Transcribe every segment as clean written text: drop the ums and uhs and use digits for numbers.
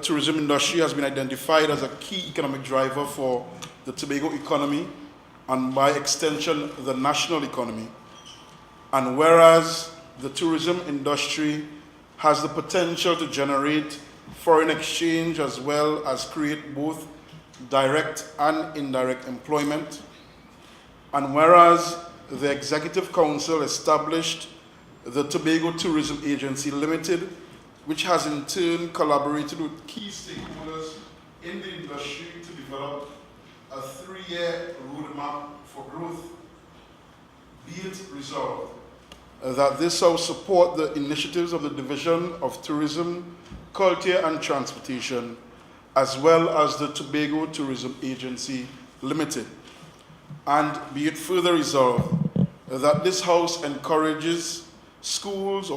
tourism industry has been identified as a key economic driver for the Tobago economy and by extension the national economy. And whereas the tourism industry has the potential to generate foreign exchange as well as create both direct and indirect employment, and whereas the Executive Council established the Tobago Tourism Agency Limited, which has in turn collaborated with key stakeholders in the industry to develop a 3-year roadmap for growth, be it resolved that this shall support the initiatives of the Division of Tourism, Culture and Transportation, as well as the Tobago Tourism Agency Limited. And be it further resolved that this House encourage schools,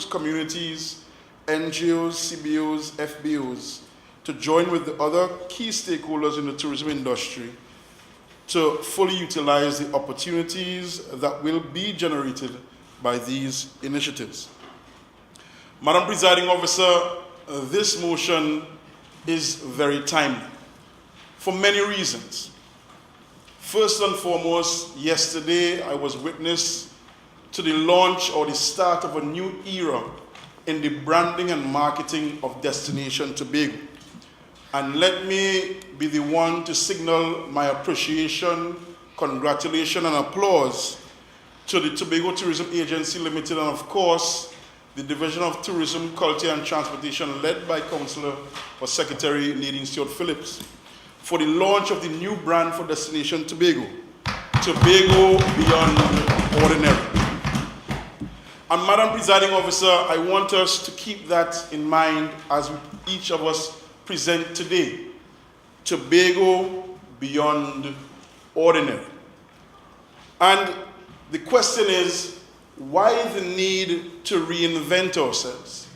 communities, NGOs, CBOs, FBOs to join with the other key stakeholders in the tourism industry to fully utilize the opportunities that will be generated by these initiatives. Madam Presiding Officer, this motion is very timely for many reasons. First and foremost, yesterday I was witness to the launch or the start of a new era in the branding and marketing of Destination Tobago. And let me be the one to signal my appreciation, congratulations, and applause to the Tobago Tourism Agency Limited and, of course, the Division of Tourism, Culture and Transportation led by Councillor or Secretary Nadine Stewart-Phillips for the launch of the new brand for Destination Tobago, Tobago Beyond Ordinary. And Madam Presiding Officer, I want us to keep that in mind as each of us present today, Tobago Beyond Ordinary. And the question is, why the need to reinvent ourselves?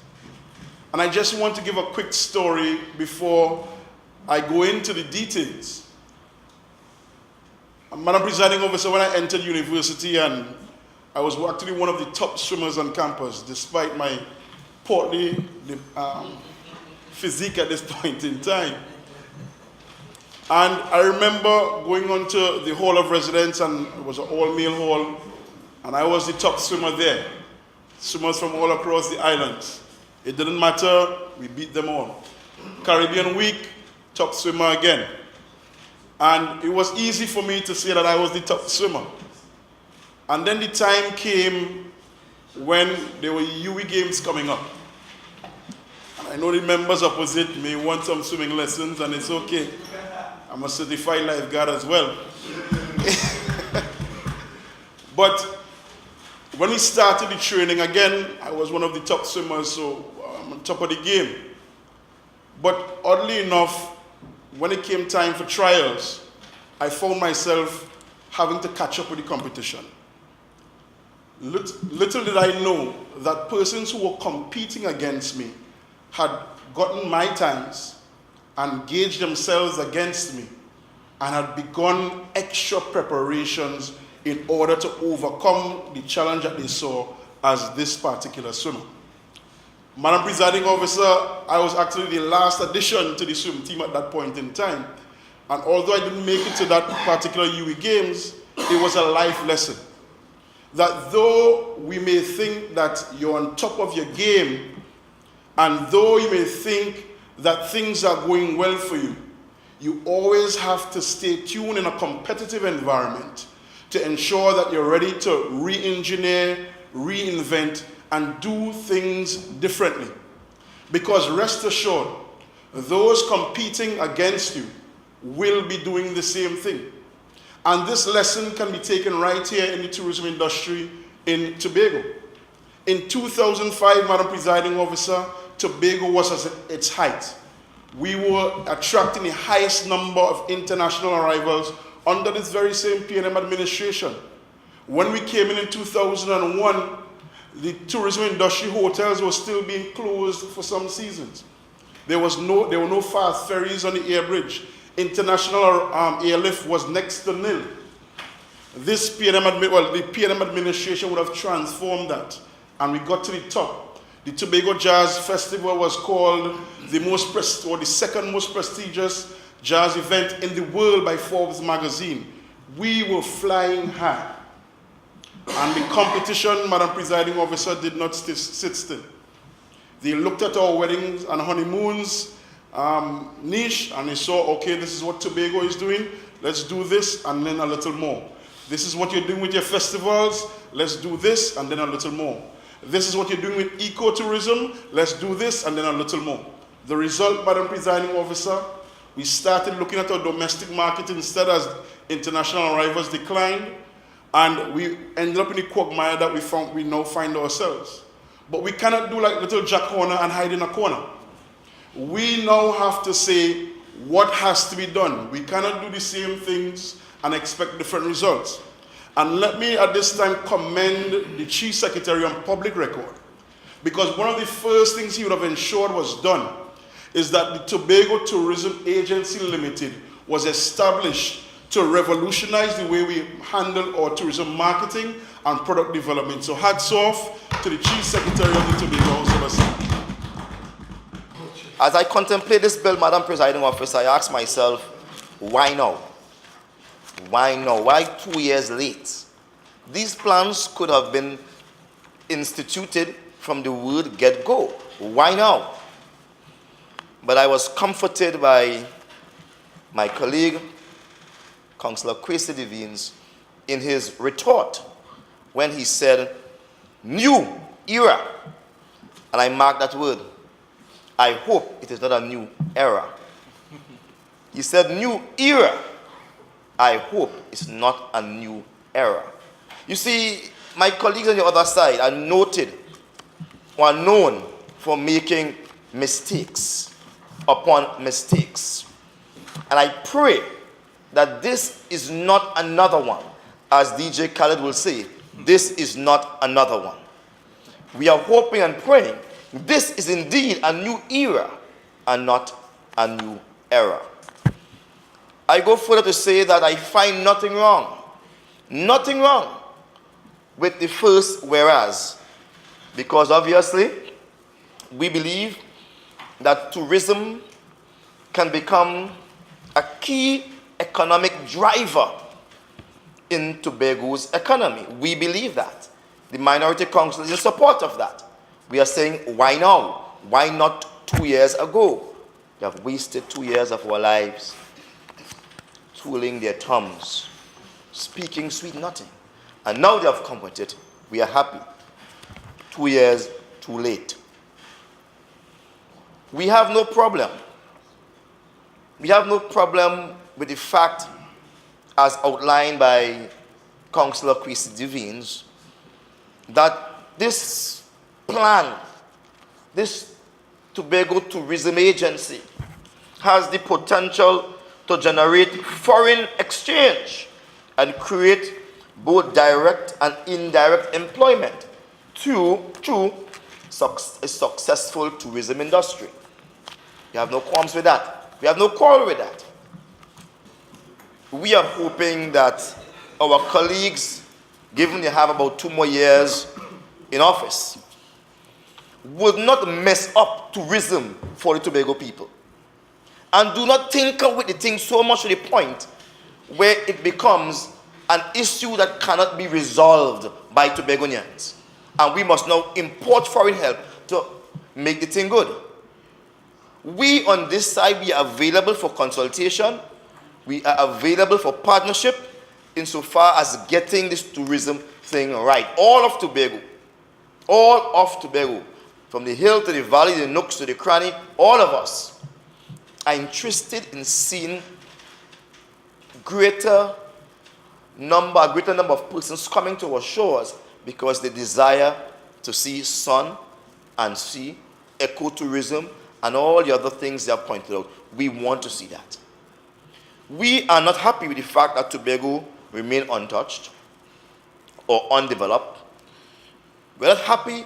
And I just want to give a quick story before I go into the details. Madam Presiding Officer, when I entered university, and I was actually one of the top swimmers on campus, despite my portly physique at this point in time. And I remember going on to the Hall of Residence, and it was an all-male hall, and I was the top swimmer there. Swimmers from all across the islands. It didn't matter, we beat them all. Caribbean Week, top swimmer again. And it was easy for me to say that I was the top swimmer. And then the time came when there were UWI Games coming up. And I know the members opposite may want some swimming lessons, and it's okay. I'm a certified lifeguard as well. But when we started the training again, I was one of the top swimmers, so I'm on top of the game. But oddly enough, when it came time for trials, I found myself having to catch up with the competition. Little did I know that persons who were competing against me had gotten my times and gauged themselves against me and had begun extra preparations in order to overcome the challenge that they saw as this particular swimmer. Madam Presiding Officer, I was actually the last addition to the swim team at that point in time. And although I didn't make it to that particular UWI Games, it was a life lesson. That though we may think that you're on top of your game, and though you may think that things are going well for you, you always have to stay tuned in a competitive environment to ensure that you're ready to re-engineer, reinvent, and do things differently. Because rest assured, those competing against you will be doing the same thing. And this lesson can be taken right here in the tourism industry in Tobago. In 2005, Madam Presiding Officer, Tobago was at its height. We were attracting the highest number of international arrivals under this very same PNM administration. When we came in 2001, the tourism industry hotels were still being closed for some seasons. There were no fast ferries on the air bridge. International airlift was next to nil. The PNM administration would have transformed that, and we got to the top. The Tobago Jazz Festival was called the second most prestigious jazz event in the world by Forbes magazine. We were flying high. And the competition, Madam Presiding Officer, did not sit still. They looked at our weddings and honeymoons niche, and they saw, okay, this is what Tobago is doing. Let's do this, and then a little more. This is what you're doing with your festivals. Let's do this, and then a little more. This is what you're doing with ecotourism. Let's do this, and then a little more. The result, Madam Presiding Officer, we started looking at our domestic market instead as international arrivals declined, and we ended up in the quagmire that we now find ourselves. But we cannot do like little Jack Horner and hide in a corner. We now have to say what has to be done. We cannot do the same things and expect different results. And let me at this time commend the Chief Secretary on Public Record, because one of the first things he would have ensured was done is that the Tobago Tourism Agency Limited was established to revolutionize the way we handle our tourism marketing and product development. So hats off to the Chief Secretary of the Tobago House of Assembly. As I contemplate this bill, Madam Presiding Officer, I ask myself, why now? Why now? Why 2 years late? These plans could have been instituted from the word get-go. Why now? But I was comforted by my colleague, Councillor Kwesi Devines, in his retort when he said, new era. And I marked that word. I hope it is not a new era. He said, new era. I hope it's not a new era. You see, my colleagues on the other side are noted or are known for making mistakes upon mistakes. And I pray that this is not another one. As DJ Khaled will say, this is not another one. We are hoping and praying this is indeed a new era and not a new era. I go further to say that I find nothing wrong with the first whereas, because obviously we believe that tourism can become a key economic driver in Tobago's economy. We believe that. The Minority Council is in support of that. We are saying, why now? Why not 2 years ago? They have wasted 2 years of our lives twiddling their thumbs, speaking sweet nothing. And now they have come with it. We are happy. 2 years too late. We have no problem. We have no problem with the fact, as outlined by Councillor Kwesi Devines, that this plan, this Tobago Tourism Agency, has the potential to generate foreign exchange and create both direct and indirect employment through a successful tourism industry. We have no qualms with that. We have no quarrel with that. We are hoping that our colleagues, given they have about 2 more years in office, would not mess up tourism for the Tobago people. And do not tinker with the thing so much to the point where it becomes an issue that cannot be resolved by Tobagonians. And we must now import foreign help to make the thing good. We on this side, we are available for consultation. We are available for partnership insofar as getting this tourism thing right. All of Tobago, from the hill to the valley, the nooks to the cranny, all of us are interested in seeing greater number of persons coming to our shores because they desire to see sun and sea, ecotourism, and all the other things they have pointed out. We want to see that. We are not happy with the fact that Tobago remain untouched or undeveloped. We're not happy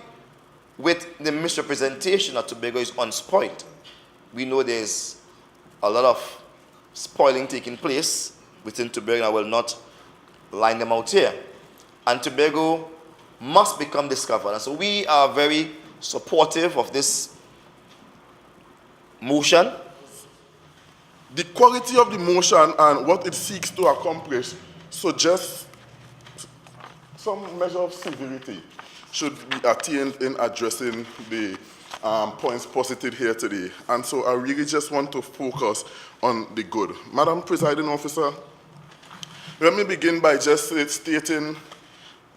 with the misrepresentation that Tobago is unspoiled. We know there's a lot of spoiling taking place within Tobago, and I will not line them out here. And Tobago must become discovered. And so we are very supportive of this motion? The quality of the motion and what it seeks to accomplish suggests some measure of severity should be attained in addressing the points posited here today. And so I really just want to focus on the good. Madam Presiding Officer, let me begin by just stating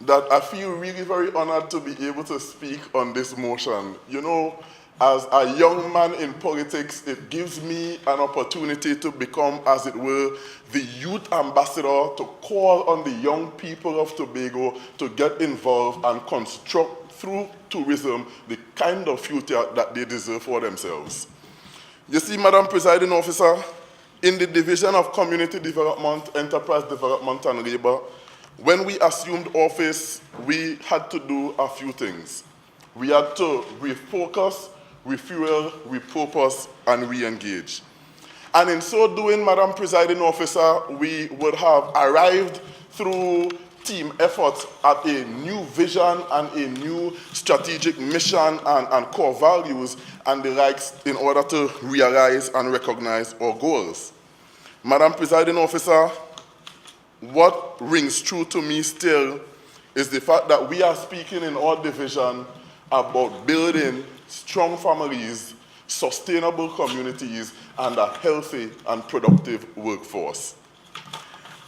that I feel really very honored to be able to speak on this motion. You know, as a young man in politics, it gives me an opportunity to become, as it were, the youth ambassador to call on the young people of Tobago to get involved and construct through tourism the kind of future that they deserve for themselves. You see, Madam Presiding Officer, in the Division of Community Development, Enterprise Development and Labor, when we assumed office, we had to do a few things. We had to refocus, refuel, repurpose, and re-engage. And in so doing, Madam Presiding Officer, we would have arrived through team efforts at a new vision and a new strategic mission and core values and the likes in order to realize and recognize our goals. Madam Presiding Officer, what rings true to me still is the fact that we are speaking in our division about building strong families, sustainable communities, and a healthy and productive workforce.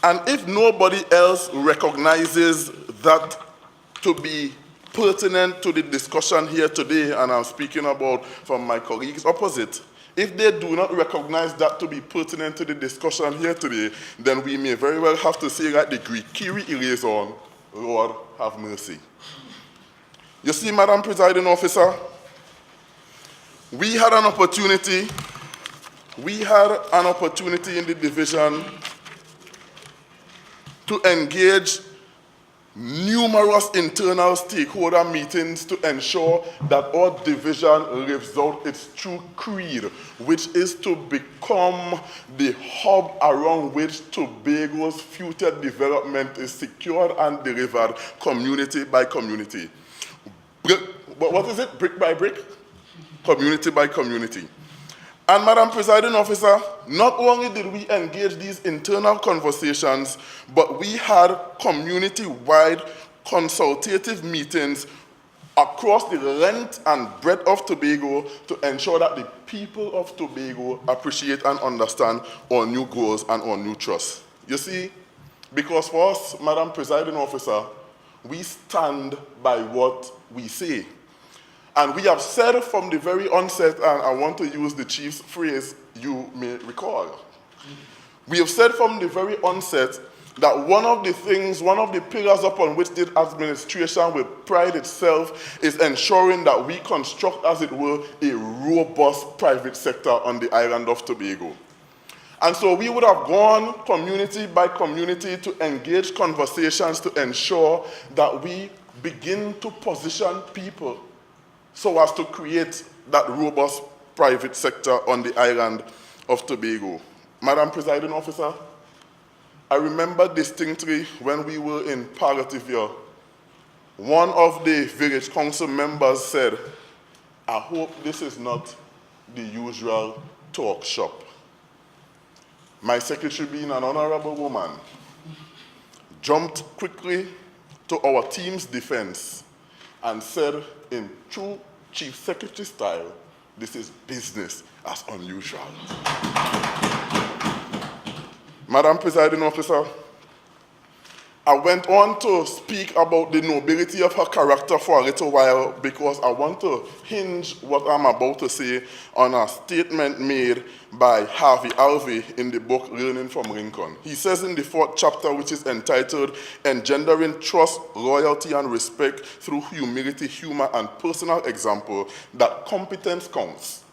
And if nobody else recognizes that to be pertinent to the discussion here today, and I'm speaking about from my colleagues opposite, if they do not recognize that to be pertinent to the discussion here today, then we may very well have to say like the Greek, Kyrie eleison, Lord have mercy. You see, Madam Presiding Officer, we had an opportunity in the division to engage numerous internal stakeholder meetings to ensure that our division lives out its true creed, which is to become the hub around which Tobago's future development is secured and delivered community by community. What is it? Brick by brick? Community by community. And Madam Presiding Officer, not only did we engage these internal conversations, but we had community-wide consultative meetings across the length and breadth of Tobago to ensure that the people of Tobago appreciate and understand our new goals and our new trust. You see, because for us, Madam Presiding Officer, we stand by what we say. And we have said from the very onset, and I want to use the chief's phrase you may recall. We have said from the very onset that one of the pillars upon which this administration will pride itself is ensuring that we construct, as it were, a robust private sector on the island of Tobago. And so we would have gone community by community to engage conversations to ensure that we begin to position people so as to create that robust private sector on the island of Tobago. Madam Presiding Officer, I remember distinctly when we were in Parativier, one of the village council members said, I hope this is not the usual talk shop. My secretary, being an honorable woman, jumped quickly to our team's defense and said in true Chief Secretary style, this is business as unusual. Madam Presiding Officer, I went on to speak about the nobility of her character for a little while because I want to hinge what I'm about to say on a statement made by Harvey Alvey in the book Learning from Lincoln. He says in the 4th chapter, which is entitled Engendering Trust, Loyalty, and Respect Through Humility, Humor, and Personal Example, that competence counts.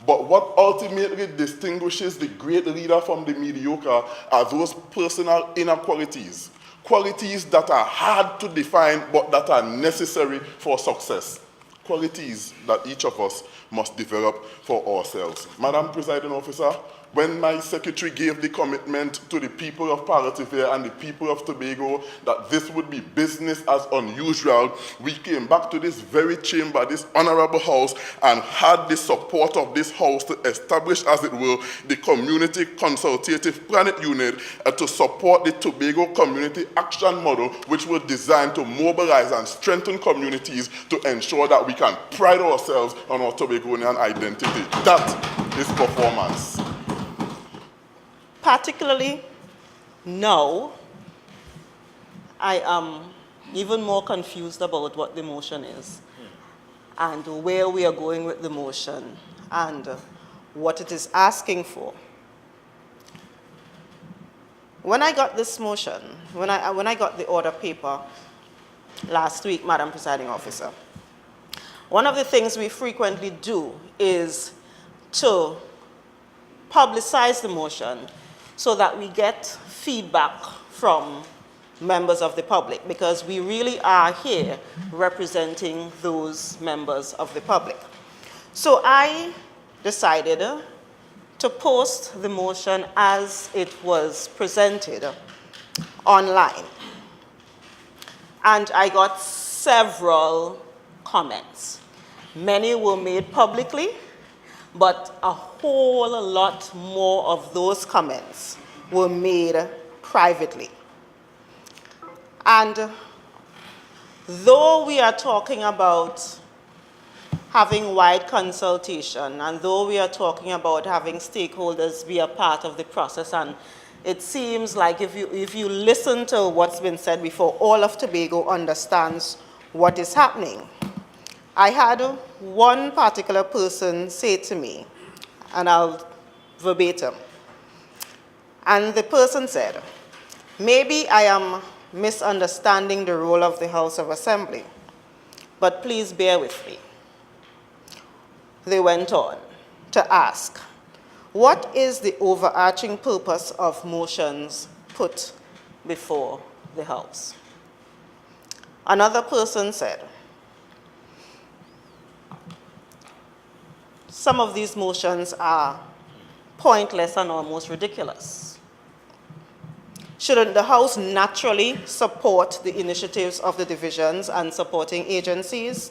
But what ultimately distinguishes the great leader from the mediocre are those personal inner qualities. Qualities that are hard to define, but that are necessary for success. Qualities that each of us must develop for ourselves. Madam Presiding Officer, when my secretary gave the commitment to the people of Paratifair and the people of Tobago that this would be business as unusual, we came back to this very chamber, this honorable house, and had the support of this house to establish, as it were, the Community Consultative Planning Unit to support the Tobago Community Action Model, which was designed to mobilize and strengthen communities to ensure that we can pride ourselves on our Tobagonian identity. That is performance. Particularly now, I am even more confused about what the motion is and where we are going with the motion and what it is asking for. When I got this motion, when I got the order paper last week, Madam Presiding Officer, one of the things we frequently do is to publicize the motion so that we get feedback from members of the public, because we really are here representing those members of the public. So I decided to post the motion as it was presented online. And I got several comments. Many were made publicly, but a whole lot more of those comments were made privately. And though we are talking about having wide consultation, and though we are talking about having stakeholders be a part of the process, and it seems like if you listen to what's been said before, all of Tobago understands what is happening. I had one particular person say to me, and I'll verbatim, and the person said, maybe I am misunderstanding the role of the House of Assembly, but please bear with me. They went on to ask, what is the overarching purpose of motions put before the House? Another person said, some of these motions are pointless and almost ridiculous. Shouldn't the House naturally support the initiatives of the divisions and supporting agencies?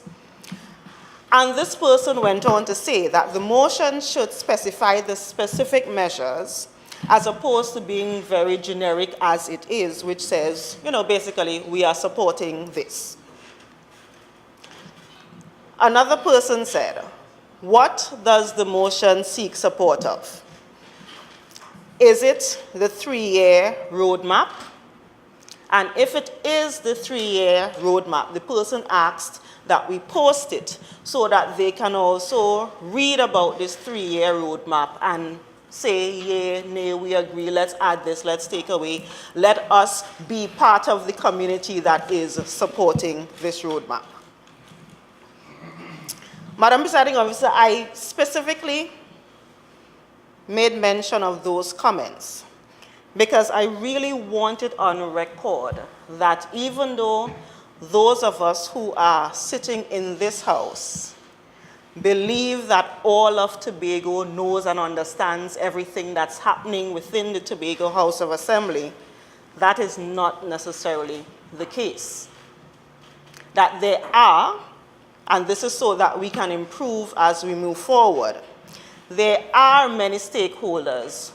And this person went on to say that the motion should specify the specific measures as opposed to being very generic as it is, which says, basically, we are supporting this. Another person said, what does the motion seek support of? Is it the 3-year roadmap? And if it is the 3-year roadmap, the person asked that we post it so that they can also read about this 3-year roadmap and say, yea, nay, we agree, let's add this, let's take away. Let us be part of the community that is supporting this roadmap. Madam Presiding Officer, I specifically made mention of those comments because I really wanted on record that even though those of us who are sitting in this house believe that all of Tobago knows and understands everything that's happening within the Tobago House of Assembly, that is not necessarily the case. That there are, and this is so that we can improve as we move forward, there are many stakeholders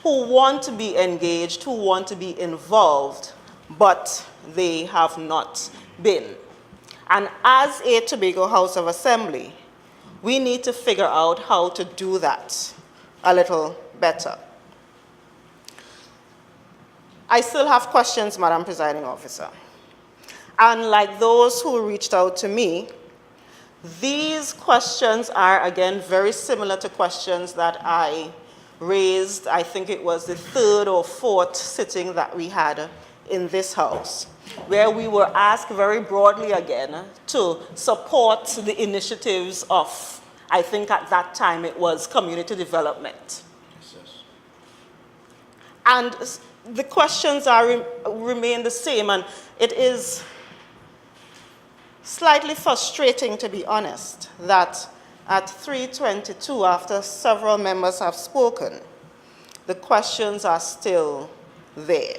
who want to be engaged, who want to be involved, but they have not been. And as a Tobago House of Assembly, we need to figure out how to do that a little better. I still have questions, Madam Presiding Officer. And like those who reached out to me, these questions are, again, very similar to questions that I raised, I think it was the 3rd or 4th sitting that we had in this house, where we were asked very broadly again to support the initiatives of, I think at that time it was community development. Yes. And the questions remain the same, and it is slightly frustrating, to be honest, that at 3:22, after several members have spoken, the questions are still there.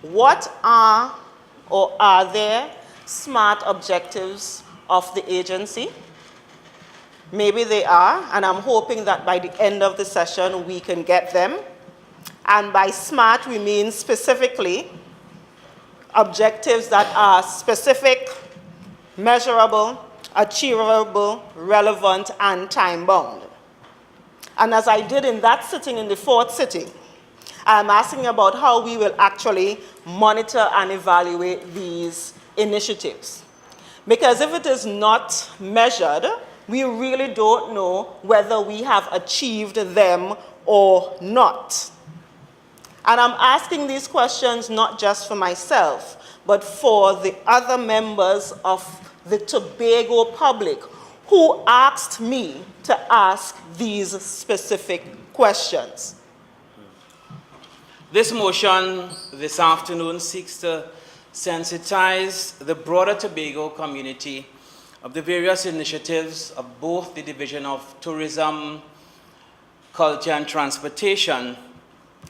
What are or are there SMART objectives of the agency? Maybe they are, and I'm hoping that by the end of the session we can get them. And by SMART we mean specifically objectives that are specific, measurable, achievable, relevant, and time-bound. And as I did in that sitting, in the fourth sitting, I'm asking about how we will actually monitor and evaluate these initiatives. Because if it is not measured, we really don't know whether we have achieved them or not. And I'm asking these questions not just for myself, but for the other members of the Tobago public who asked me to ask these specific questions. This motion this afternoon seeks to sensitize the broader Tobago community of the various initiatives of both the Division of Tourism, Culture and Transportation,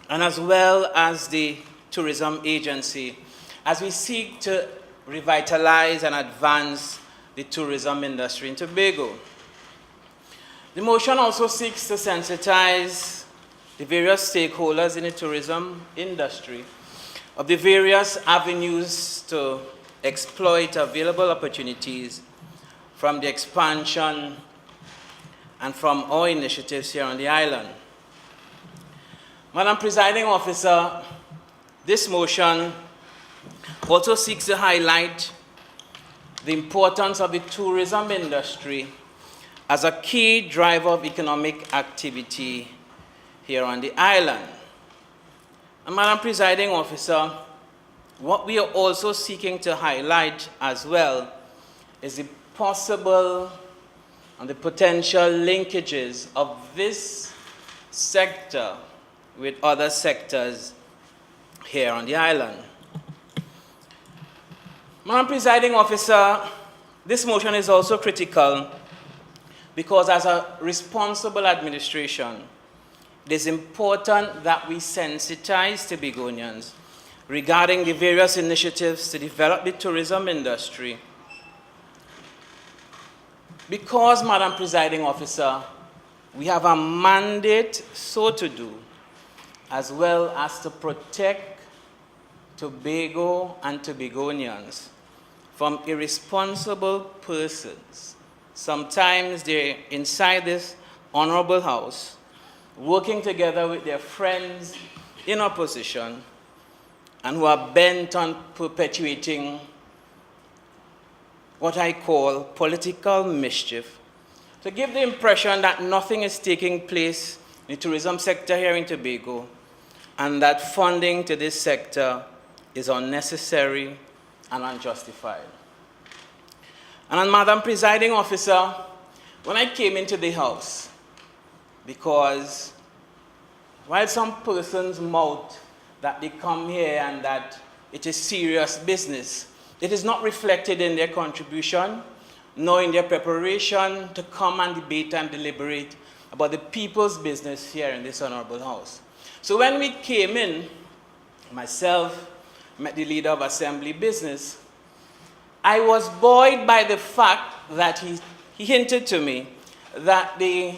and as well as the Tourism Agency, as we seek to revitalize and advance the tourism industry in Tobago. The motion also seeks to sensitize the various stakeholders in the tourism industry of the various avenues to exploit available opportunities from the expansion and from our initiatives here on the island. Madam Presiding Officer, this motion also seeks to highlight the importance of the tourism industry as a key driver of economic activity here on the island. And Madam Presiding Officer, what we are also seeking to highlight as well is the possible and the potential linkages of this sector with other sectors here on the island. Madam Presiding Officer, this motion is also critical because as a responsible administration, it is important that we sensitize Tobagonians regarding the various initiatives to develop the tourism industry. Because, Madam Presiding Officer, we have a mandate so to do, as well as to protect Tobago and Tobagonians from irresponsible persons. Sometimes they're inside this honorable house, working together with their friends in opposition, and who are bent on perpetuating what I call political mischief, to give the impression that nothing is taking place in the tourism sector here in Tobago, and that funding to this sector is unnecessary and unjustified. And Madam Presiding Officer, when I came into the house, because while some persons mouth that they come here and that it is serious business, it is not reflected in their contribution, nor in their preparation to come and debate and deliberate about the people's business here in this honorable house. So when we came in, myself, met the leader of Assembly Business, I was buoyed by the fact that he hinted to me that the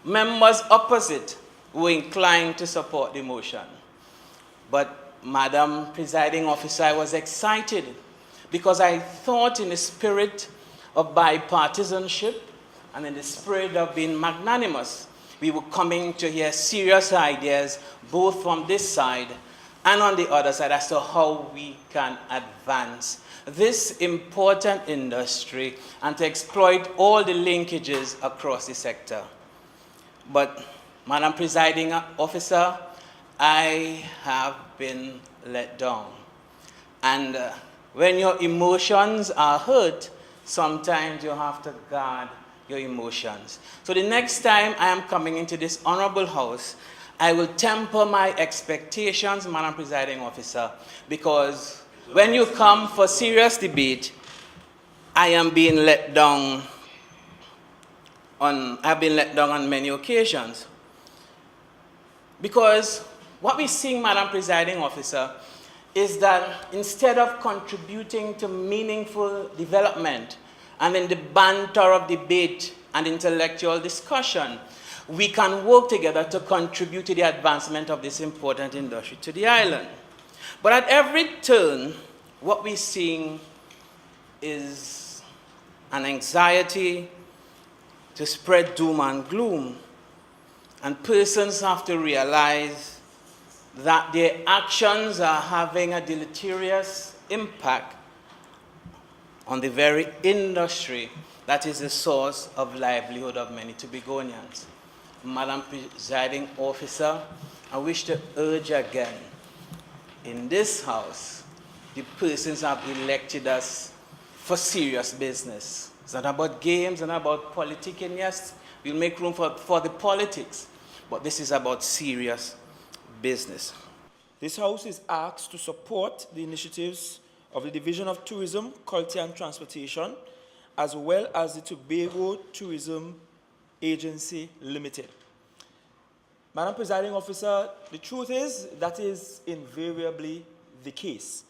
members opposite were inclined to support the motion. But Madam Presiding Officer, I was excited because I thought in the spirit of bipartisanship and in the spirit of being magnanimous, we were coming to hear serious ideas both from this side and on the other side as to how we can advance this important industry and to exploit all the linkages across the sector. But, Madam Presiding Officer, I have been let down. And when your emotions are hurt, sometimes you have to guard your emotions. So the next time I am coming into this honorable house, I will temper my expectations, Madam Presiding Officer, because when you come for serious debate, I am being let down I've been let down on many occasions. Because what we're seeing, Madam Presiding Officer, is that instead of contributing to meaningful development and in the banter of debate and intellectual discussion, we can work together to contribute to the advancement of this important industry to the island. But at every turn, what we're seeing is an anxiety to spread doom and gloom. And persons have to realize that their actions are having a deleterious impact on the very industry that is the source of livelihood of many Tobagonians. Madam Presiding Officer, I wish to urge again, in this House, the persons have elected us for serious business. It's not about games and about politicking. Yes, we'll make room for the politics, but this is about serious business. This House is asked to support the initiatives of the Division of Tourism, Culture and Transportation, as well as the Tobago Tourism Agency Limited. Madam Presiding Officer, the truth is that is invariably the case.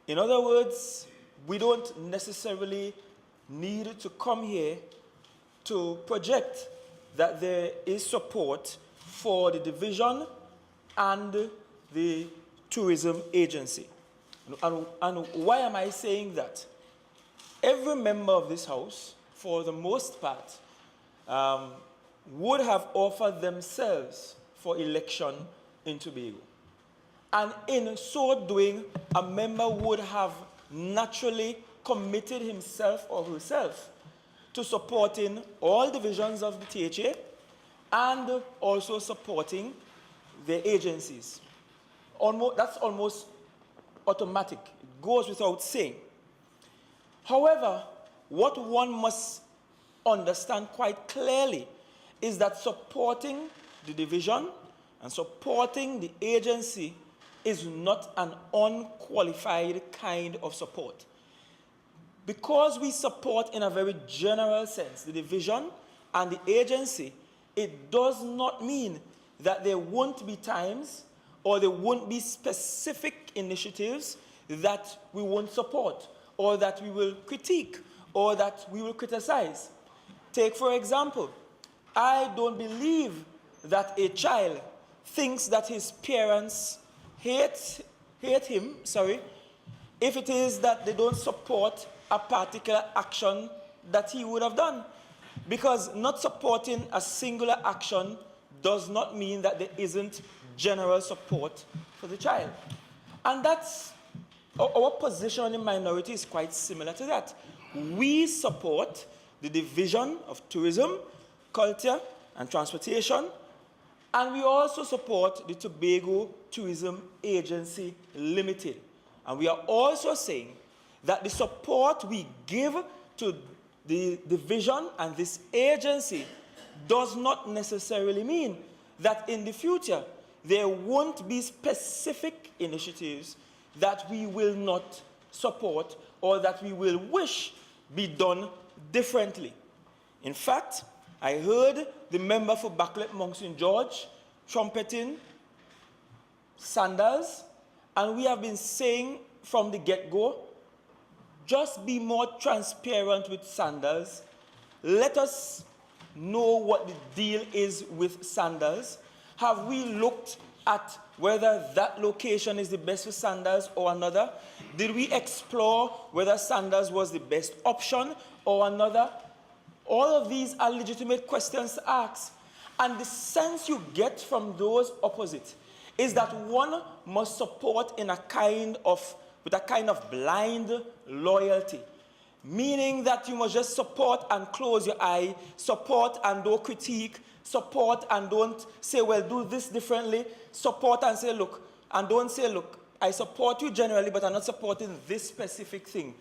In other words, we don't necessarily need to come here to project that there is support for the division and the tourism agency. And why am I saying that? Every member of this House, for the most part, would have offered themselves for election in Tobago. And in so doing, a member would have naturally committed himself or herself to supporting all divisions of the THA and also supporting the agencies. That's almost automatic. It goes without saying. However, what one must understand quite clearly is that supporting the division and supporting the agency is not an unqualified kind of support. Because we support in a very general sense the division and the agency, it does not mean that there won't be times or there won't be specific initiatives that we won't support or that we will critique or that we will criticize. Take, for example, I don't believe that a child thinks that his parents hate him, if it is that they don't support a particular action that he would have done. Because not supporting a singular action does not mean that there isn't general support for the child. And that's, our position on the minority is quite similar to that. We support the Division of Tourism, Culture and Transportation, and we also support the Tobago Tourism Agency Limited. And we are also saying that the support we give to the division and this agency does not necessarily mean that in the future there won't be specific initiatives that we will not support or that we will wish be done differently. In fact, I heard the member for Backlet Monk St. George trumpeting sandals, and we have been saying from the get-go, just be more transparent with sandals. Let us know what the deal is with sandals. Have we looked at whether that location is the best for sandals or another? Did we explore whether sandals was the best option or another? All of these are legitimate questions to ask. And the sense you get from those opposite is that one must support in with a kind of blind loyalty. Meaning that you must just support and close your eye, support and don't critique, support and don't say, well, do this differently, support and say, look, and don't say, look, I support you generally, but I'm not supporting this specific thing.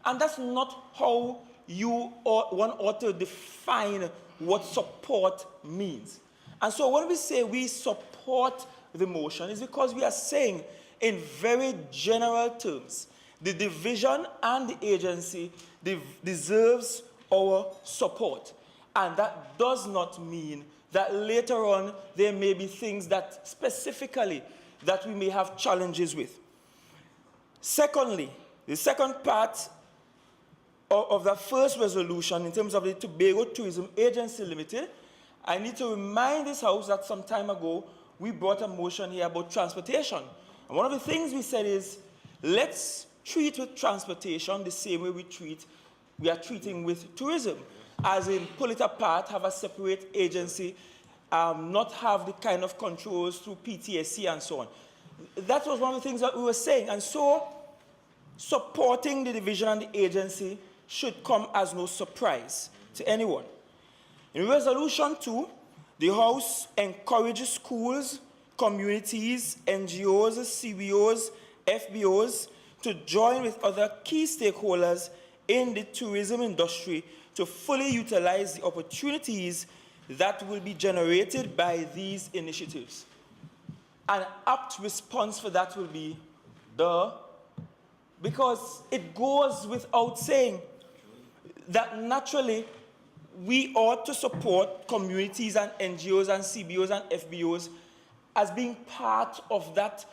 And that's not how one ought to define what support means. And so when we say we support the motion, it's because we are saying in very general terms, the division and the agency deserves our support. And that does not mean that later on there may be things that specifically that we may have challenges with. Secondly, the second part of the first resolution in terms of the Tobago Tourism Agency Limited, I need to remind this House that some time ago we brought a motion here about transportation. And one of the things we said is, let's treat with transportation the same way we are treating with tourism. As in, pull it apart, have a separate agency, not have the kind of controls through PTSC and so on. That was one of the things that we were saying. And so, supporting the division and the agency should come as no surprise to anyone. In Resolution 2, the House encourages schools, communities, NGOs, CBOs, FBOs to join with other key stakeholders in the tourism industry to fully utilize the opportunities that will be generated by these initiatives. An apt response for that will be, duh, because it goes without saying that naturally we ought to support communities and NGOs and CBOs and FBOs as being part of that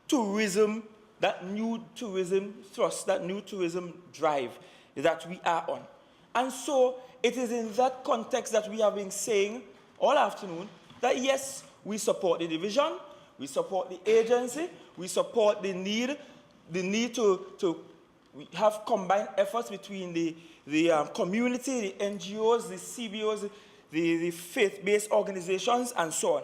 tourism, that new tourism thrust, that new tourism drive that we are on. And so it is in that context that we have been saying all afternoon that yes, we support the division, we support the agency, we support the need to have combined efforts between the community, the NGOs, the CBOs, the faith-based organizations, and so on.